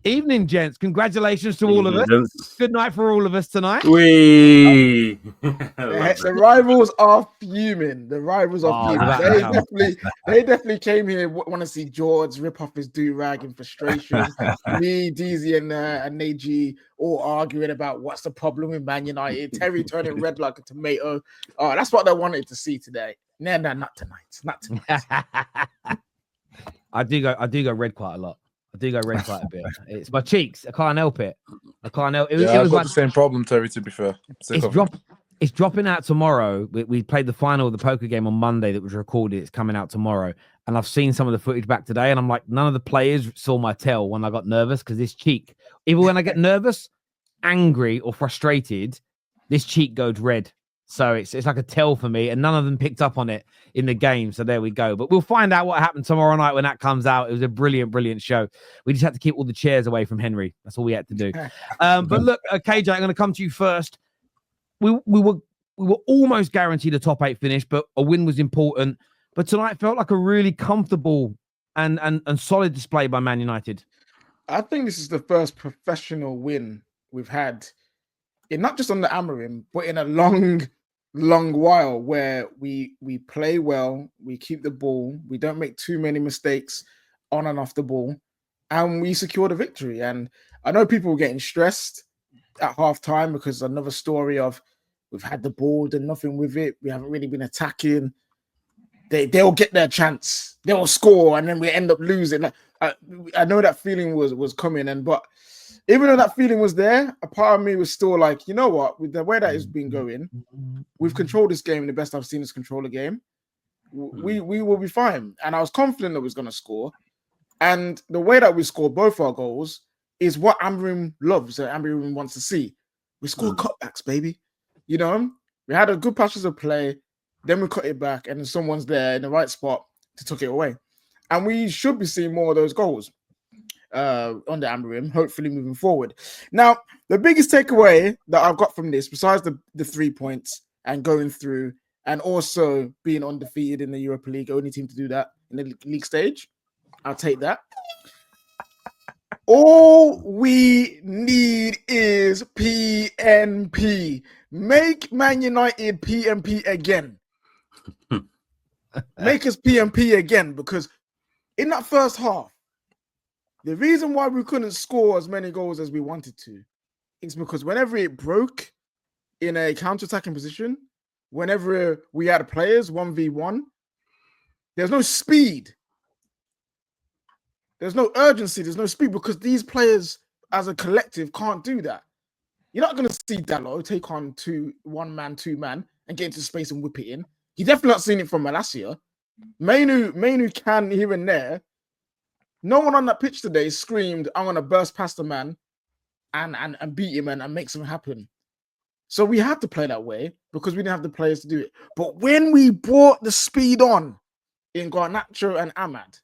Evening, gents. Congratulations to all of us. Good night for all of us tonight. The rivals are fuming. The rivals are fuming. They definitely came here want to see George rip off his do-rag in frustration. Me, DZ, and Neji all arguing about what's the problem with Man United. Terry turning red like a tomato. Oh, that's what they wanted to see today. No, not tonight. Not tonight. I do go red quite a lot. I do go red quite a bit. It's my cheeks. I can't help it. I can't help it. I've got the same problem, Terry, to be fair. It's dropping out tomorrow. We played the final of the poker game on Monday that was recorded. It's coming out tomorrow. And I've seen some of the footage back today. And I'm like, none of the players saw my tail when I got nervous because this cheek, even when I get nervous, angry, or frustrated, this cheek goes red. So it's like a tell for me, and none of them picked up on it in the game. So there we go. But we'll find out what happened tomorrow night when that comes out. It was a brilliant, brilliant show. We just had to keep all the chairs away from Henry. That's all we had to do. But look, KJ, I'm going to come to you first. We were almost guaranteed a top 8 finish, but a win was important. But tonight felt like a really comfortable and solid display by Man United. I think this is the first professional win we've had, not just on the Amorim, but in a long while, where we play well, we keep the ball, we don't make too many mistakes on and off the ball, and we secure the victory. And I know people were getting stressed at halftime because another story of we've had the ball, done nothing with it, we haven't really been attacking. They'll get their chance, they'll score, and then we end up losing. I know that feeling was coming, but even though that feeling was there, a part of me was still like, you know what? With the way that it's been going, we've controlled this game the best I've seen us control a game. We will be fine. And I was confident that we was going to score. And the way that we scored both our goals is what Amorim loves and Amorim wants to see. We scored cutbacks, baby. You know, we had a good patches of play, then we cut it back, and then someone's there in the right spot to tuck it away. And we should be seeing more of those goals on the Amorim, hopefully moving forward. Now, the biggest takeaway that I've got from this, besides the 3 points and going through, and also being undefeated in the Europa League, only team to do that in the league stage, I'll take that. All we need is PNP. Make Man United PNP again. Make us PNP again, because in that first half, the reason why we couldn't score as many goals as we wanted to is because whenever it broke in a counter-attacking position, whenever we had players 1v1, there's no speed. There's no urgency. There's no speed because these players as a collective can't do that. You're not going to see Dalot take on one man, two man, and get into space and whip it in. You've definitely not seen it from Malacia. Mainoo can here and there. No one on that pitch today screamed, I'm going to burst past the man and beat him and make something happen. So we had to play that way because we didn't have the players to do it. But when we brought the speed on in Garnacho and Ahmad,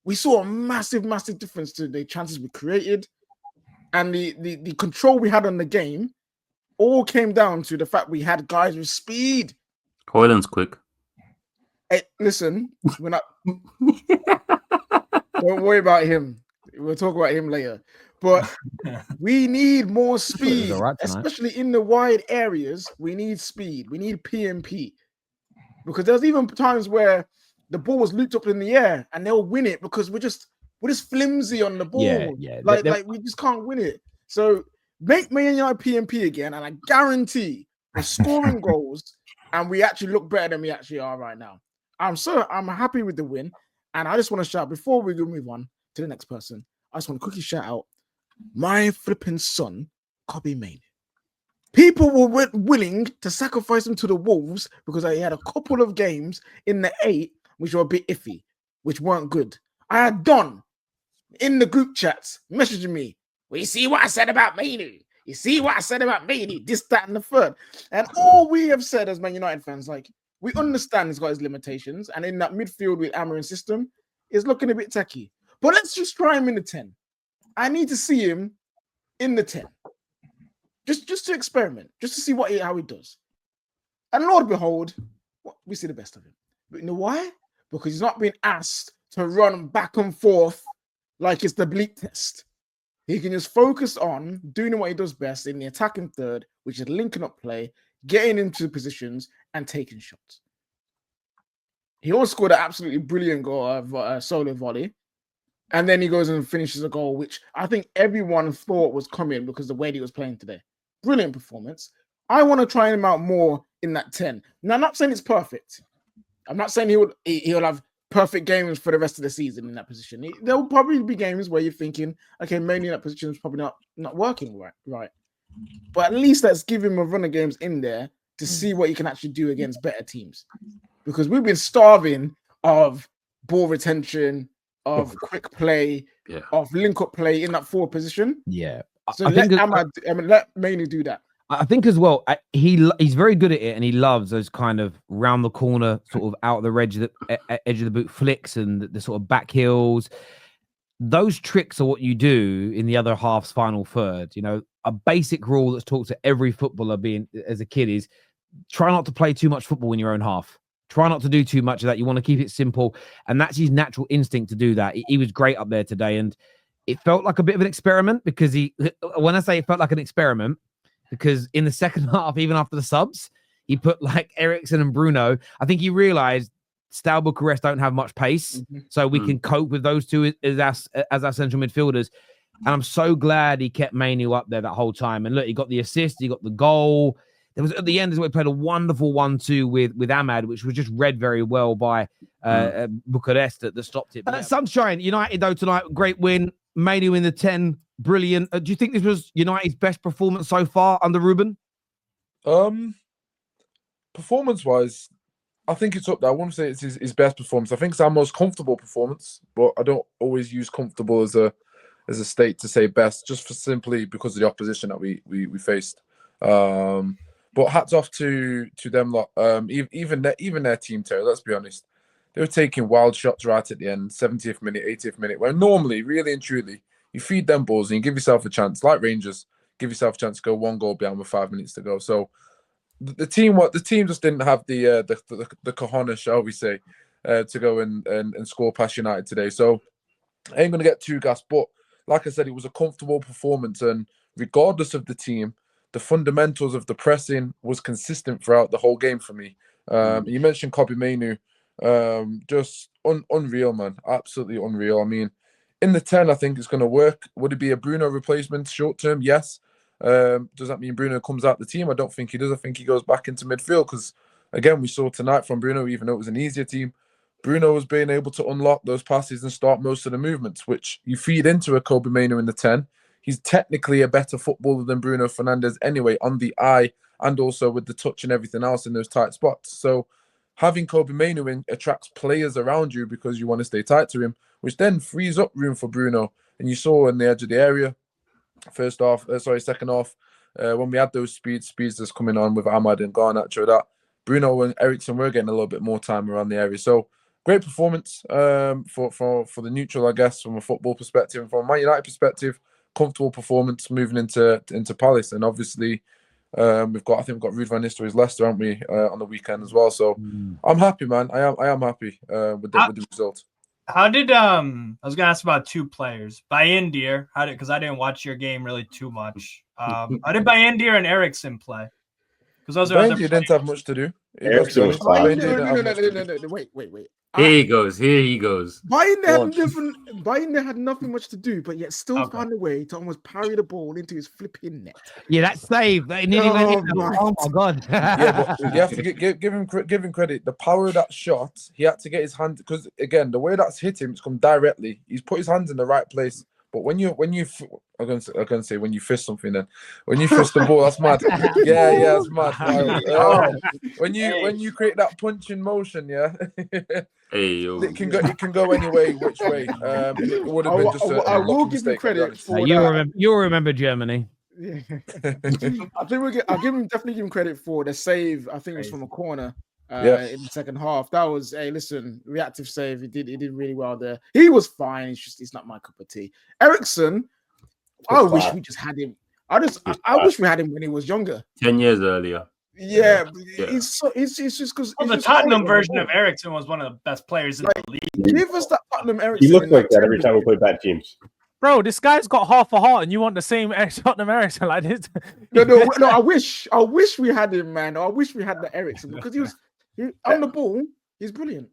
we saw a massive, massive difference to the chances we created, and the control we had on the game all came down to the fact we had guys with speed. Hoyland's quick. Hey, listen, we're not... Don't worry about him. We'll talk about him later. But we need more speed, especially in the wide areas. We need speed. We need PNP. Because there's even times where the ball was looped up in the air and they'll win it because we're just flimsy on the ball. Yeah. Like we just can't win it. So make Man United PNP again, and I guarantee we're scoring goals and we actually look better than we actually are right now. I'm happy with the win. And I just want to shout, before we move on to the next person, I just want to quickly shout out my flipping son, Kobe Mainoo. People were willing to sacrifice him to the Wolves because he had a couple of games in the 8 which were a bit iffy, which weren't good. I had Don in the group chats messaging me, well, you see what I said about Mainoo? You see what I said about Mainoo? This, that, and the third. And all we have said as Man United fans, like, we understand he's got his limitations, and in that midfield with Amorim's system, is looking a bit techie. But let's just try him in the 10. I need to see him in the 10. Just to experiment, just to see how he does. And Lord behold, we see the best of him. But you know why? Because he's not being asked to run back and forth like it's the bleep test. He can just focus on doing what he does best in the attacking third, which is linking up play, getting into positions, and taking shots. He also scored an absolutely brilliant goal of a solo volley. And then he goes and finishes a goal, which I think everyone thought was coming because of the way he was playing today. Brilliant performance. I want to try him out more in that 10. Now, I'm not saying it's perfect. I'm not saying he'll have perfect games for the rest of the season in that position. There will probably be games where you're thinking, okay, maybe that position is probably not working right. But at least let's give him a run of games in there to see what he can actually do against better teams. Because we've been starving of ball retention, of quick play, of link-up play in that forward position. Yeah. So let Mainoo do that. I think as well, he's very good at it, and he loves those kind of round the corner, sort of out the edge of the boot flicks and the sort of back heels. Those tricks are what you do in the other half's final third. You know, a basic rule that's taught to every footballer being as a kid is try not to play too much football in your own half. Try not to do too much of that. You want to keep it simple, and that's his natural instinct to do that. He was great up there today, and it felt like a bit of an experiment because when I say it felt like an experiment, because in the second half, even after the subs, he put like Eriksen and Bruno. I think he realized Steaua Bucharest don't have much pace, so we can cope with those two as our central midfielders. And I'm so glad he kept Mainoo up there that whole time. And look, he got the assist, he got the goal. There was at the end as well, he played a wonderful 1-2 with Ahmad, which was just read very well by Bucharest that stopped it. Sunshine United though tonight, great win. Mainoo in the 10, brilliant. Do you think this was United's best performance so far under Ruben? Performance-wise, I think it's up there. I wouldn't say it's his best performance. I think it's our most comfortable performance, but I don't always use comfortable as a state to say best, just for simply because of the opposition that we faced. But hats off to them lot. Even their team, Terry. Let's be honest, they were taking wild shots right at the end, 70th minute, 80th minute, where normally, really and truly, you feed them balls and you give yourself a chance, like Rangers, give yourself a chance to go one goal behind with 5 minutes to go. So the team just didn't have the cojones, shall we say, to go and score past United today. So I ain't gonna get too gassed, but like I said, it was a comfortable performance, and regardless of the team, the fundamentals of the pressing was consistent throughout the whole game for me. You mentioned Kobbie Mainoo, just unreal, man, absolutely unreal. I mean, in the 10, I think it's going to work. Would it be a Bruno replacement short term? Yes. Does that mean Bruno comes out the team? I don't think he does. I think he goes back into midfield because, again, we saw tonight from Bruno, even though it was an easier team, Bruno was being able to unlock those passes and start most of the movements, which you feed into a Kobbie Mainoo in the 10. He's technically a better footballer than Bruno Fernandes anyway, on the eye and also with the touch and everything else in those tight spots. So having Kobbie Mainoo in attracts players around you because you want to stay tight to him, which then frees up room for Bruno. And you saw in the edge of the area, second half, when we had those speeds that's coming on with Ahmad and Garnacho, that Bruno and Eriksen were getting a little bit more time around the area. So great performance for the neutral, I guess, from a football perspective. And from a Man United perspective, comfortable performance moving into Palace. And obviously, we've got Ruud van Nistelrooy's Leicester, haven't we, on the weekend as well. So I'm happy, man. I am happy with the result. How did I was gonna ask about two players, Bayendir. Because I didn't watch your game really too much. How did Bayendir and Eriksen play? Because those are Bayendir didn't have much to do. Eriksen was fine. Wait. Here he goes. Bayern had nothing much to do, but yet still found a way to almost parry the ball into his flipping net. Yeah, that save. They nearly went in. Oh my god. Yeah, but you have to give him credit. The power of that shot, he had to get his hand, because again, the way that's hit him, it's come directly. He's put his hands in the right place. But when you I'm gonna say when you fist something, then when you fist the ball, that's mad. Yeah, that's mad. When you create that punching motion, it can go any way, which way. It would have been just I will give you credit for you'll remember Germany. Yeah. I'll definitely give him credit for the save. I think it was from a corner. In the second half, that was reactive save. He did really well there. He was fine. It's not my cup of tea. Eriksen, I wish we just had him. I wish we had him when he was younger, 10 years earlier. Yeah. It's just because the Tottenham version of Eriksen was one of the best players in the league. Give us that Tottenham Eriksen. He looked like that every time we played bad teams. bro, this guy's got half a heart, and you want the same Tottenham Eriksen like this? No. I wish we had him, man. I wish we had the Eriksen because he on the ball. He's brilliant.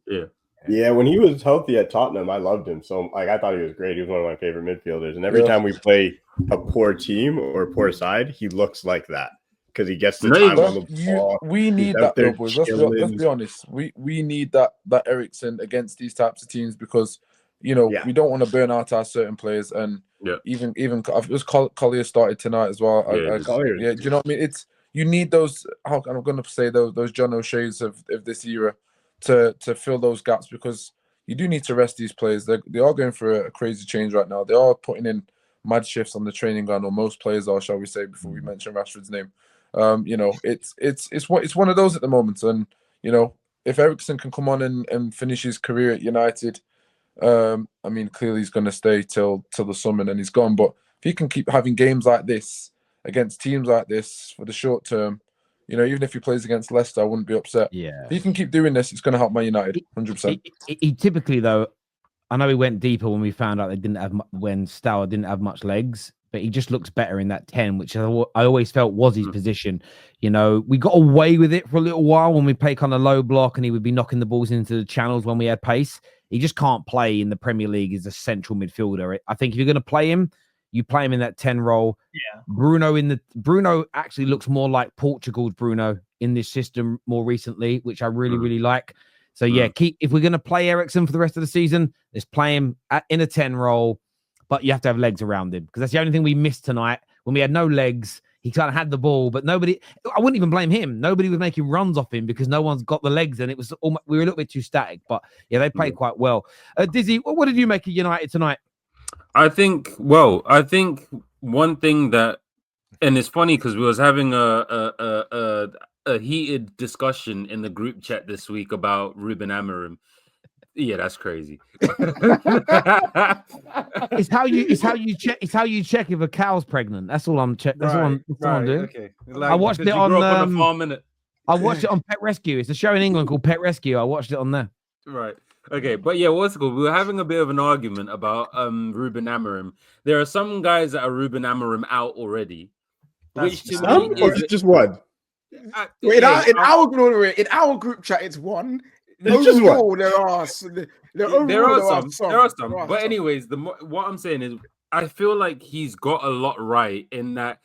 Yeah, when he was healthy at Tottenham, I loved him. So I thought he was great. He was one of my favorite midfielders. And every time we play a poor team or a poor side, he looks like that because he gets the time on the ball. We need that, though, boys. Let's be honest. We need that Eriksen against these types of teams because we don't want to burn out our certain players. And even Collier started tonight as well. Do you know what I mean? You need those. I'm going to say those John O'Shea's of this era. To fill those gaps because you do need to rest these players. They are going through a crazy change right now. They are putting in mad shifts on the training ground, or most players are, shall we say, before we mention Rashford's name. It's one of those at the moment. And if Eriksen can come on and finish his career at United, clearly he's going to stay till the summer and then he's gone. But if he can keep having games like this against teams like this for the short term. Even if he plays against Leicester, I wouldn't be upset. Yeah. If he can keep doing this, it's going to help Man United, 100%. He typically, though, I know he went deeper when we found out when Stour didn't have much legs, but he just looks better in that 10, which I always felt was his position. We got away with it for a little while when we played kind of low block and he would be knocking the balls into the channels when we had pace. He just can't play in the Premier League as a central midfielder. I think if you're going to play him, you play him in that 10 role. Yeah. Bruno actually looks more like Portugal's Bruno in this system more recently, which I really, really like. So if we're going to play Eriksen for the rest of the season, let's play him in a 10 role, but you have to have legs around him because that's the only thing we missed tonight when we had no legs. He kind of had the ball, but I wouldn't even blame him. Nobody was making runs off him because no one's got the legs and it was we were a little bit too static, but they played quite well. Dizzy, what did you make of United tonight? I think one thing that, and it's funny because we was having a heated discussion in the group chat this week about Ruben Amorim. Yeah, that's crazy. It's how you check if a cow's pregnant. That's all I'm checking. That's all I'm doing. Okay. I watched it on the farm, innit? I watched it on Pet Rescue. It's a show in England called Pet Rescue. I watched it on there. Right. Okay, but what's it called? We were having a bit of an argument about Ruben Amorim. There are some guys that are Ruben Amorim out already. Which to me or just one? In our group chat, it's one. It's just one. There are some. But anyways, what I'm saying is, I feel like he's got a lot right in that.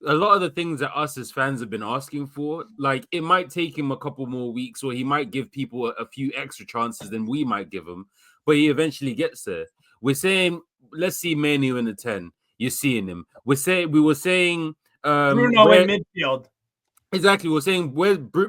A lot of the things that us as fans have been asking for, like it might take him a couple more weeks, or he might give people a few extra chances than we might give him, but he eventually gets there. We're saying, let's see Mainoo in the 10. You're seeing him. We were saying Bruno in midfield. Exactly. We're saying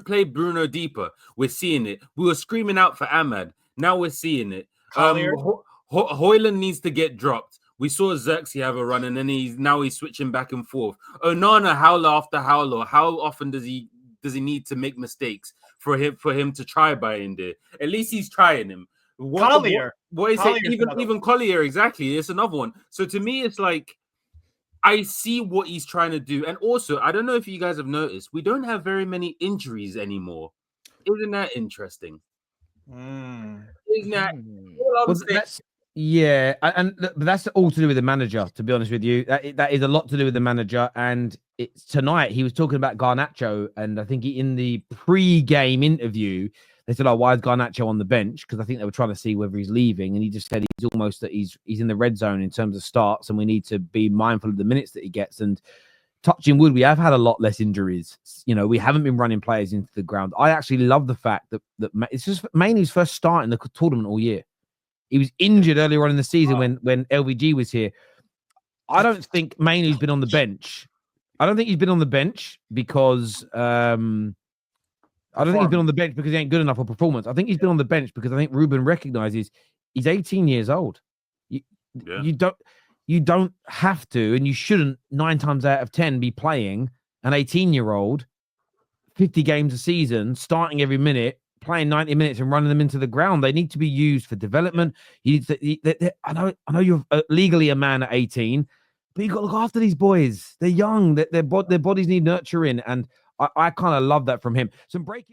play Bruno deeper. We're seeing it. We were screaming out for Ahmad. Now we're seeing it. Højlund needs to get dropped. We saw Xerxes have a run, and then he's switching back and forth. Onana, howler after howler. How often does he need to make mistakes for him to try by in there? At least he's trying him. Collier. What is it? Even Collier, exactly. It's another one. So to me, it's like I see what he's trying to do, and also I don't know if you guys have noticed, we don't have very many injuries anymore. Isn't that interesting? Isn't that? But that's all to do with the manager. To be honest with you, that is a lot to do with the manager. And it's tonight he was talking about Garnacho, and I think in the pre-game interview they said, "Oh, why is Garnacho on the bench?" Because I think they were trying to see whether he's leaving, and he just said he's in the red zone in terms of starts, and we need to be mindful of the minutes that he gets. And touching wood, we have had a lot less injuries. We haven't been running players into the ground. I actually love the fact that it's just Mainoo's first start in the tournament all year. He was injured earlier on in the season when LVG was here. I don't think Mainoo's been on the bench. I don't think he's been on the bench because he ain't good enough for performance. I think he's been on the bench because I think Ruben recognizes he's 18 years old. You don't have to, and you shouldn't 9 times out of 10 be playing an 18-year-old 50 games a season, starting every minute, playing 90 minutes and running them into the ground. They need to be used for development. I know you're legally a man at 18, but you've got to look after these boys. They're young. Their bodies need nurturing, and I kind of love that from him. Some breaking.